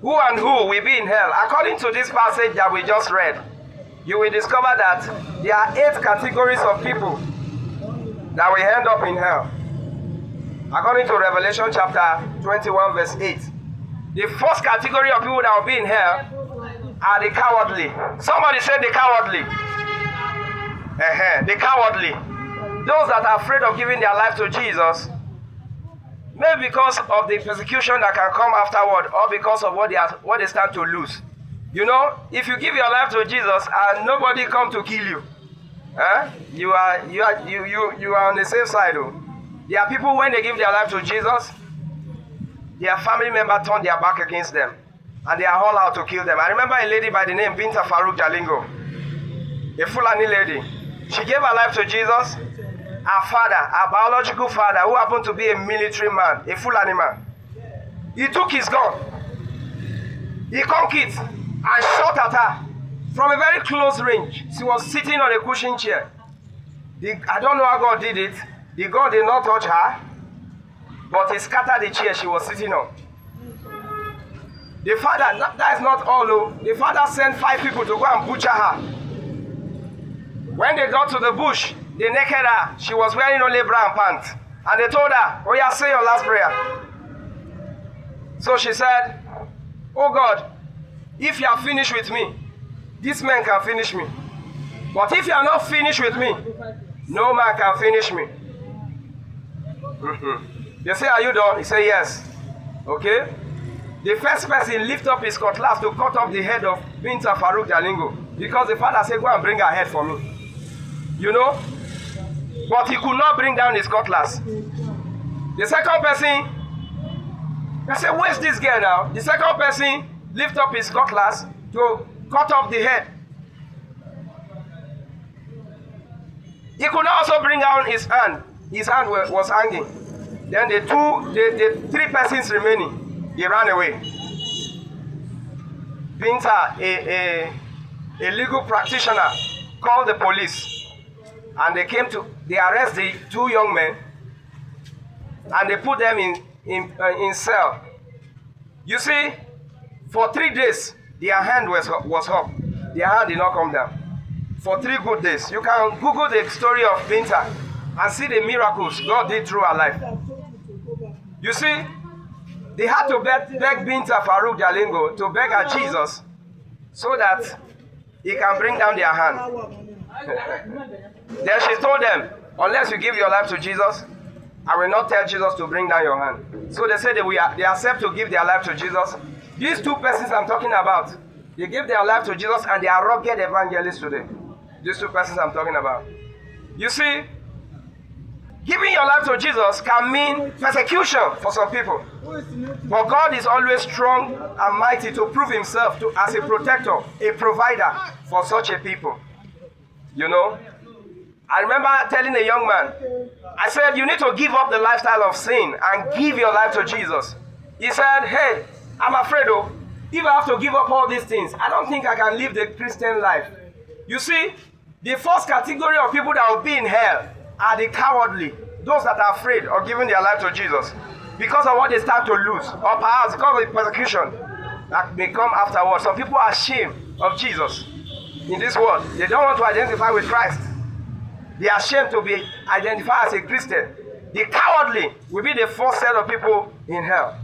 Who and who will be in hell? According to this passage that we just read, you will discover that there are 8 categories of people that will end up in hell. According to Revelation chapter 21 verse 8. The first category of people that will be in hell are the cowardly. Somebody said the cowardly. The cowardly. Those that are afraid of giving their life to Jesus, maybe because of the persecution that can come afterward, or because of what they stand to lose. You know, if you give your life to Jesus and nobody come to kill you, you are on the safe side. Oh. There are people, when they give their life to Jesus, their family member turn their back against them, and they are all out to kill them. I remember a lady by the name Binta Faruk Jalingo, a Fulani lady. She gave her life to Jesus. Her father, her biological father, who happened to be a military man, a Fulani man, he took his gun, he cocked it, and shot at her from a very close range. She was sitting on a cushion chair. I don't know how God did it. The gun did not touch her, but he scattered the chair she was sitting on. The father, that is not all. The father sent 5 people to go and butcher her. When they got to the bush, they naked her. She was wearing only brown pants. And they told her, oh yeah, say your last prayer. So she said, oh God, if you are finished with me, this man can finish me. But if you are not finished with me, no man can finish me. They say, are you done? He said, yes. Okay. The first person lift up his cutlass to cut off the head of Binta Faruk Jalingo, because the father said, go and bring her head for me. You know? But he could not bring down his cutlass. The second person, I said, where's this girl now? The second person lift up his cutlass to cut off the head. He could not also bring down his hand. His hand was hanging. Then the 3 persons remaining, he ran away. Binta, a legal practitioner, called the police. And they arrest the 2 young men, and they put them in cell. You see, for 3 days, their hand was up. Their hand did not come down. For 3 good days. You can Google the story of Binta and see the miracles God did through her life. You see, they had to beg Binta Faruk Jalingo to beg her Jesus so that he can bring down their hand. Then she told them, unless you give your life to Jesus, I will not tell Jesus to bring down your hand. So they said they accept to give their life to Jesus. These 2 persons I'm talking about, they gave their life to Jesus and they are rugged evangelists today. These 2 persons I'm talking about. You see, giving your life to Jesus can mean persecution for some people. But God is always strong and mighty to prove himself as a protector, a provider for such a people. You know? I remember telling a young man, I said, you need to give up the lifestyle of sin and give your life to Jesus. He said, hey, I'm afraid if I have to give up all these things, I don't think I can live the Christian life. You see, the first category of people that will be in hell are the cowardly, those that are afraid of giving their life to Jesus because of what they start to lose, or perhaps because of the persecution that may come afterwards. Some people are ashamed of Jesus in this world. They don't want to identify with Christ. They are ashamed to be identified as a Christian. The cowardly will be the first set of people in hell.